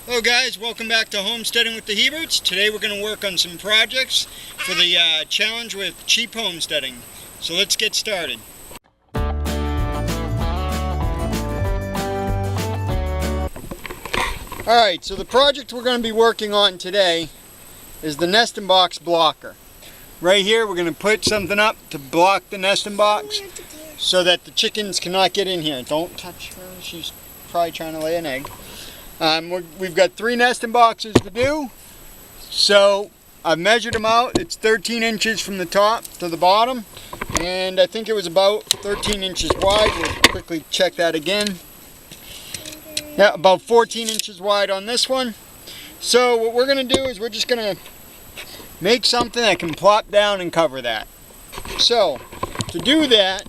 Hello guys, welcome back to Homesteading with the Heberts. Today we're going to work on some projects for the challenge with cheap homesteading. So let's get started. Alright, so the project we're going to be working on today is the nesting box blocker. Right here we're going to put something up to block the nesting box so that the chickens cannot get in here. Don't touch her, she's probably trying to lay an egg. We've got 3 nesting boxes to do, so I've measured them out. It's 13 inches from the top to the bottom, and I think it was about 13 inches wide. We'll quickly check that again. Yeah, about 14 inches wide on this one. So what we're going to do is we're just going to make something that can plop down and cover that. So to do that,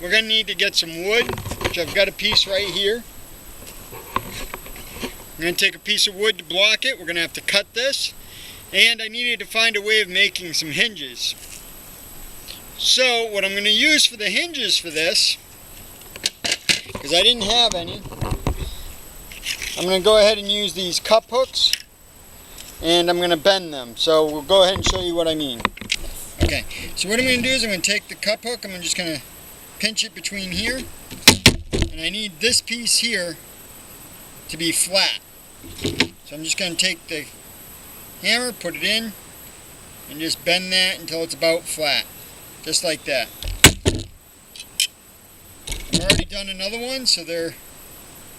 we're going to need to get some wood, which I've got a piece right here. I'm going to take a piece of wood to block it. We're going to have to cut this, and I needed to find a way of making some hinges. So what I'm going to use for the hinges for this, because I didn't have any, I'm going to go ahead and use these cup hooks, and I'm going to bend them. So we'll go ahead and show you what I mean. Okay, so what I'm going to do is I'm going to take the cup hook, I'm just going to pinch it between here, and I need this piece here to be flat. So I'm just going to take the hammer, put it in, and just bend that until it's about flat. Just like that. I've already done another one, so they're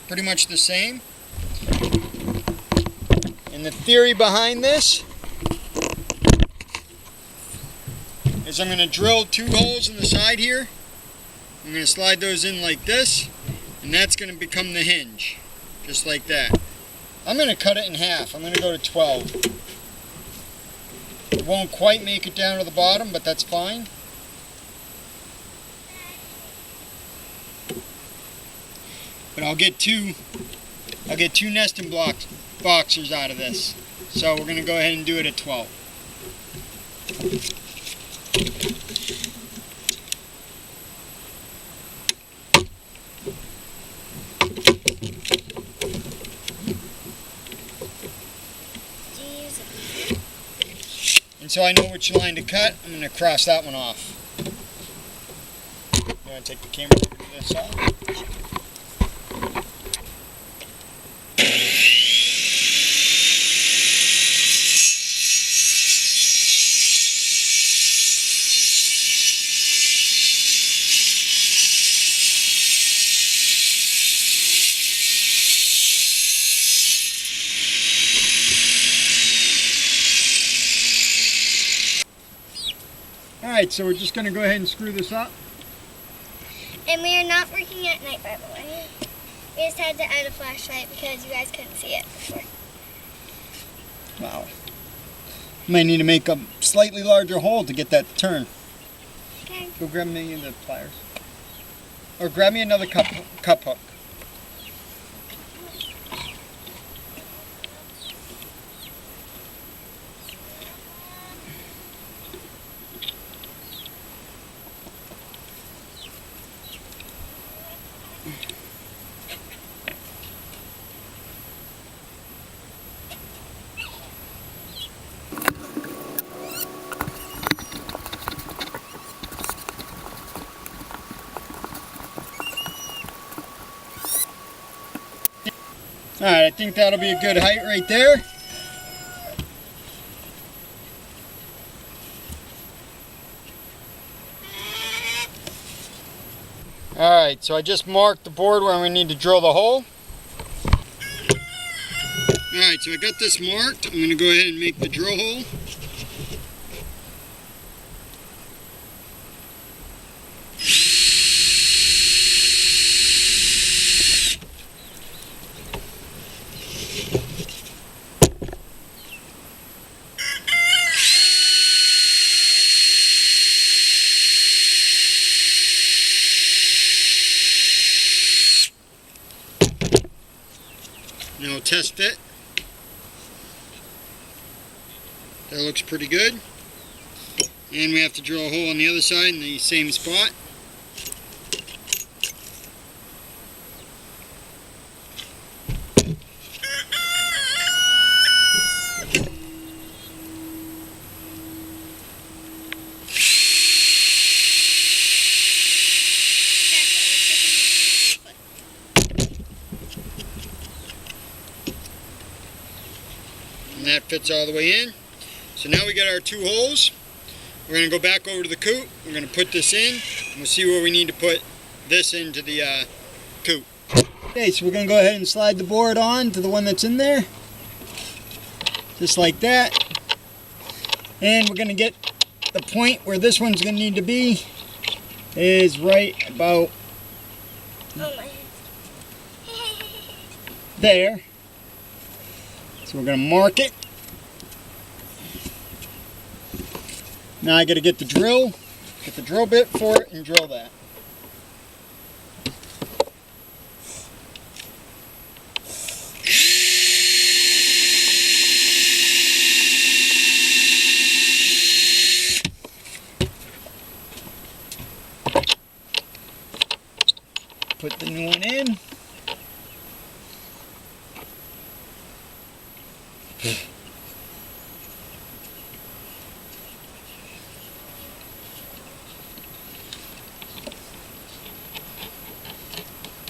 pretty much the same. And the theory behind this is I'm going to drill 2 holes in the side here. I'm going to slide those in like this, and that's going to become the hinge. Just like that. I'm going to cut it in half. I'm going to go to 12. It won't quite make it down to the bottom, but that's fine. But I'll get two nesting boxers out of this. So we're going to go ahead and do it at 12. And so I know which line to cut. I'm going to cross that one off. I'm going to take the camera over to this side. Alright, so we're just going to go ahead and screw this up. And we are not working at night, by the way. We just had to add a flashlight because you guys couldn't see it before. Wow. Might need to make a slightly larger hole to get that to turn. Okay. Go grab me the pliers. Or grab me another cup hook. Alright, I think that'll be a good height right there. Alright, so I just marked the board where we need to drill the hole. Alright, so I got this marked. I'm going to go ahead and make the drill hole. Now test fit. That looks pretty good. And we have to drill a hole on the other side in the same spot. and that fits all the way in. So now we got our 2 holes. We're going to go back over to the coop. We're going to put this in, and we'll see where we need to put this into the coop. Okay, so we're going to go ahead and slide the board on to the one that's in there. Just like that. And we're going to get the point where this one's going to need to be is right about there. So we're going to mark it. Now I got to get the drill bit for it and drill that. Put the new one in.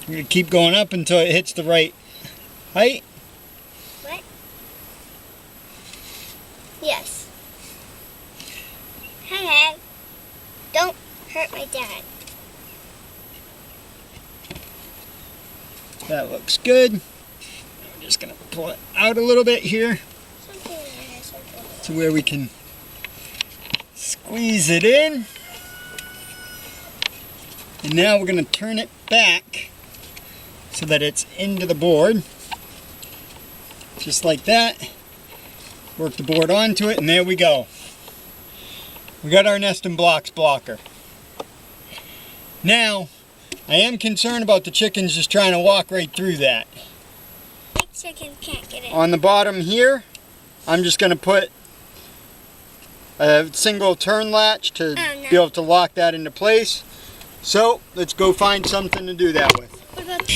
We're going to keep going up until it hits the right height. What? Yes. Hello. Don't hurt my dad. That looks good. I'm just going to pull it out a little bit here to where we can squeeze it in. And now we're going to turn it back so that it's into the board. Just like that. Work the board onto it, and there we go. We got our nesting blocks blocker. Now, I am concerned about the chickens just trying to walk right through that. The chickens can't get in. On the bottom here, I'm just going to put a single turn latch to be able to lock that into place. So, let's go find something to do that with. What about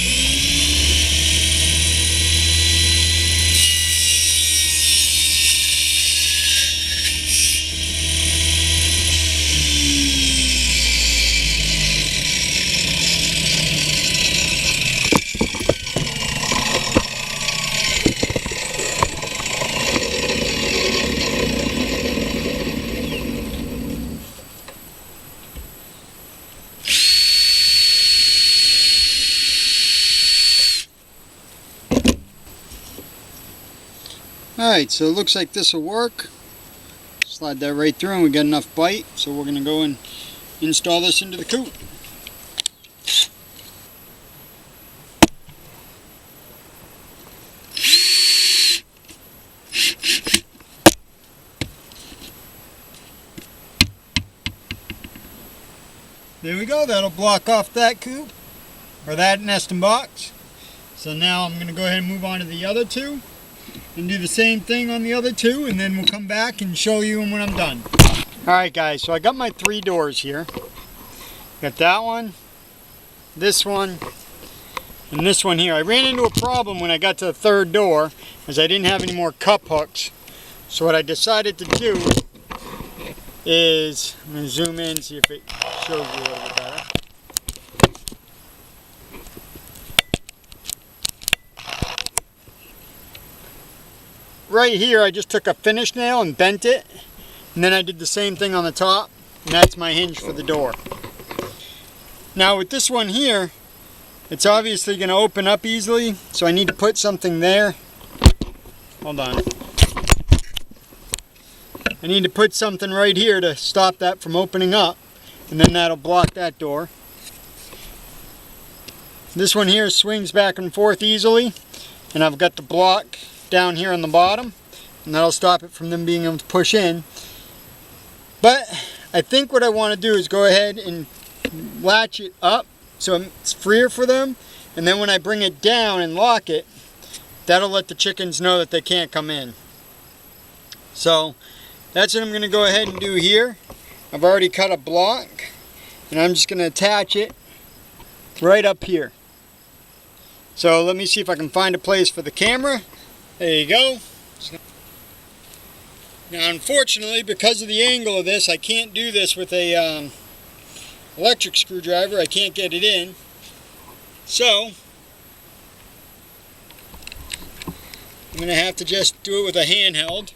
Alright, so it looks like this will work. Slide that right through and we got enough bite, so we're going to go and install this into the coop. There we go, that'll block off that coop, or that nesting box. So now I'm going to go ahead and move on to the other 2. And do the same thing on the other 2, and then we'll come back and show you when I'm done. Alright guys, so I got my 3 doors here. Got that one, this one, and this one here. I ran into a problem when I got to the 3rd door, as I didn't have any more cup hooks. So what I decided to do is, I'm going to zoom in, see if it shows you a little bit better. Right here, I just took a finish nail and bent it, and then I did the same thing on the top, and that's my hinge for the door. Now with this one here, it's obviously going to open up easily, so I need to put something there. Hold on. I need to put something right here to stop that from opening up, and then that'll block that door. This one here swings back and forth easily, and I've got the block down here on the bottom, and that'll stop it from them being able to push in. But I think what I want to do is go ahead and latch it up so it's freer for them, and then when I bring it down and lock it, that'll let the chickens know that they can't come in. So that's what I'm going to go ahead and do here. I've already cut a block, and I'm just going to attach it right up here. So let me see if I can find a place for the camera. There you go. Now unfortunately, because of the angle of this, I can't do this with a electric screwdriver. I can't get it in. So I'm going to have to just do it with a handheld.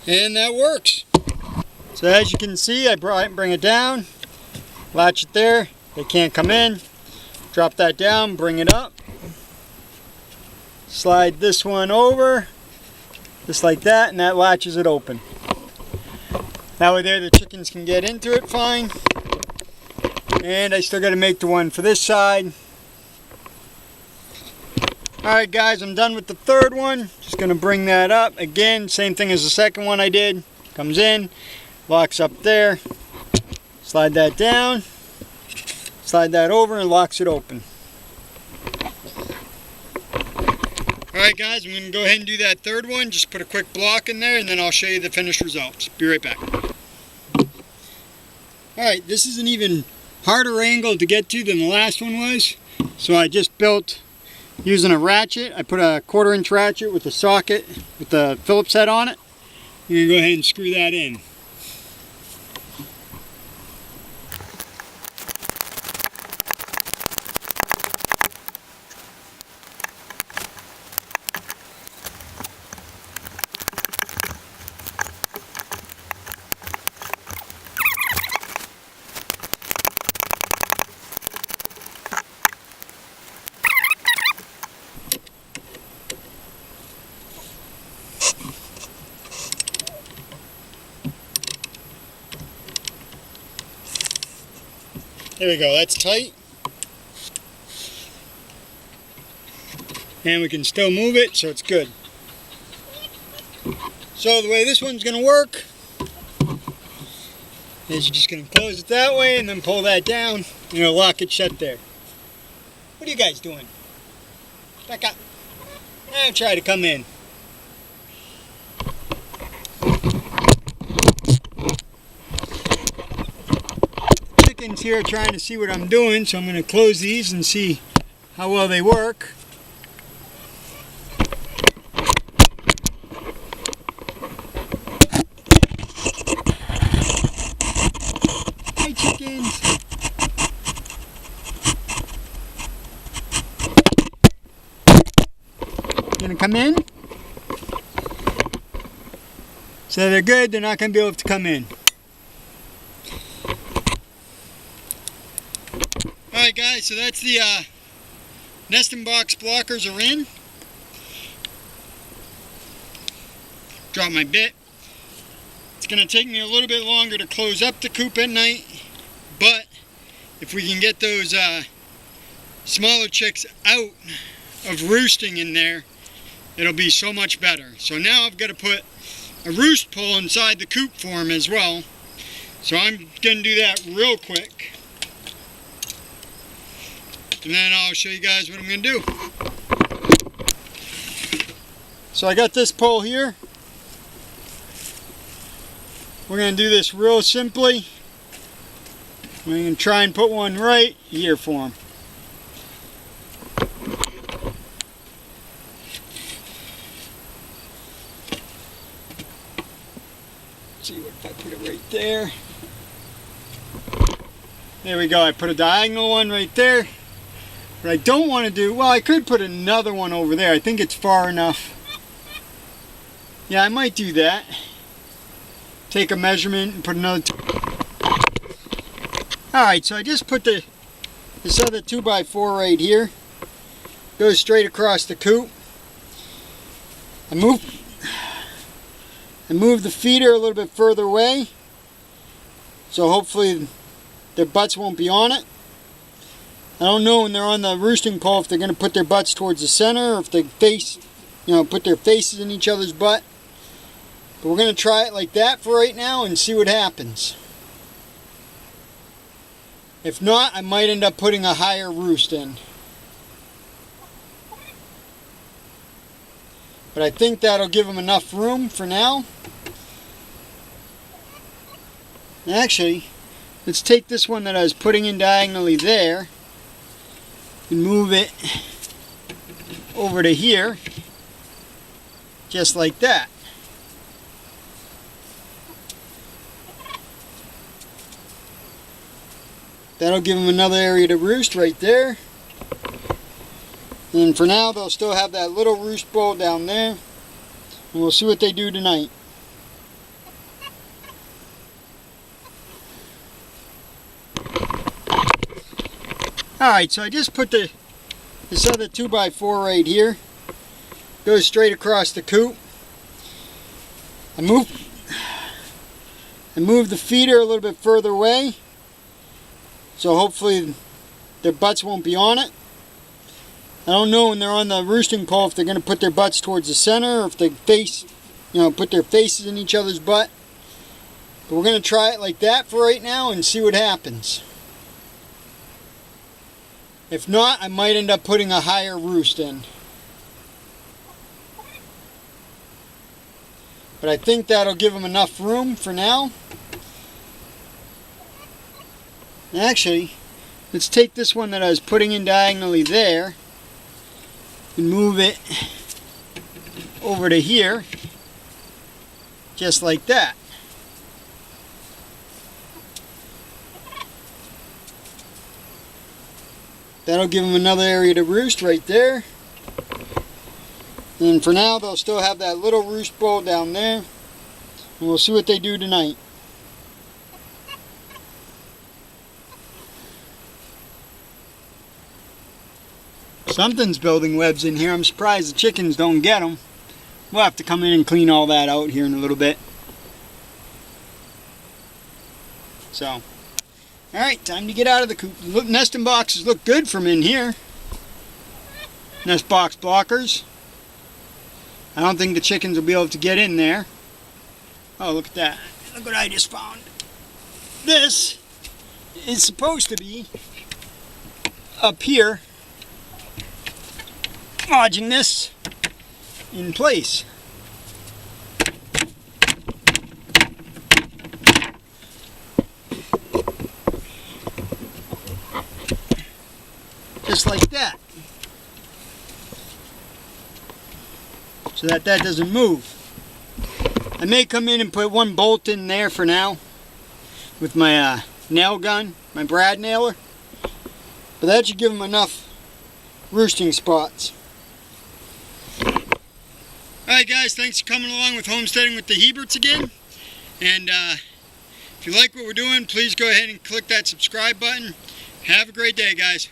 And that works. So as you can see, I bring it down, latch it there, they can't come in, drop that down, bring it up, slide this one over, just like that, and that latches it open. That way there the chickens can get into it fine. And I still got to make the one for this side. Alright guys, I'm done with the third one. Just going to bring that up. Again, same thing as the second one I did. Comes in, locks up there. Slide that down. Slide that over and locks it open. Alright guys, I'm going to go ahead and do that third one. Just put a quick block in there and then I'll show you the finished results. Be right back. Alright, this is an even harder angle to get to than the last one was. So I just built using a ratchet. I put a 1/4 inch ratchet with a socket with the Phillips head on it. You're going to go ahead and screw that in. There we go, that's tight. And we can still move it, so it's good. So the way this one's going to work is you're just going to close it that way and then pull that down and it'll lock it shut there. What are you guys doing? Back up. Now try to come in. Chickens here trying to see what I'm doing, so I'm going to close these and see how well they work. Hi chickens! Gonna come in? So they're good, they're not going to be able to come in. Alright guys, so that's the nesting box blockers are in. Drop my bit. It's going to take me a little bit longer to close up the coop at night, but if we can get those smaller chicks out of roosting in there, it'll be so much better. So now I've got to put a roost pole inside the coop for them as well. So I'm going to do that real quick. And then I'll show you guys what I'm going to do. So I got this pole here. We're going to do this real simply. We're going to try and put one right here for them. Let's see what if I put it right there. There we go. I put a diagonal one right there. What I don't want to do, well, I could put another one over there. I think it's far enough. Yeah, I might do that. Take a measurement and put another. Alright, so I just put this other 2x4 right here. Goes straight across the coop. I move the feeder a little bit further away. So hopefully their butts won't be on it. I don't know when they're on the roosting pole if they're going to put their butts towards the center or if they face, put their faces in each other's butt. But we're going to try it like that for right now and see what happens. If not, I might end up putting a higher roost in. But I think that'll give them enough room for now. Actually, let's take this one that I was putting in diagonally there and move it over to here, just like that. That'll give them another area to roost right there. And for now, they'll still have that little roost bowl down there. And we'll see what they do tonight. Alright, so I just put this other 2x4 right here. Goes straight across the coop. I moved the feeder a little bit further away, so hopefully their butts won't be on it. I don't know when they're on the roosting pole if they're going to put their butts towards the center or if they put their faces in each other's butt. But we're going to try it like that for right now and see what happens. If not, I might end up putting a higher roost in. But I think that'll give them enough room for now. Actually, let's take this one that I was putting in diagonally there and move it over to here, just like that. That'll give them another area to roost right there. And for now, they'll still have that little roost bowl down there. And we'll see what they do tonight. Something's building webs in here. I'm surprised the chickens don't get them. We'll have to come in and clean all that out here in a little bit. So, alright, time to get out of the coop. Nesting boxes look good from in here. Nest box blockers. I don't think the chickens will be able to get in there. Oh, look at that. Look what I just found. This is supposed to be up here, lodging this in place. Just like that. So that doesn't move. I may come in and put one bolt in there for now with my nail gun, my brad nailer. But that should give them enough roosting spots. Alright guys, thanks for coming along with Homesteading with the Heberts again. And if you like what we're doing, please go ahead and click that subscribe button. Have a great day, guys.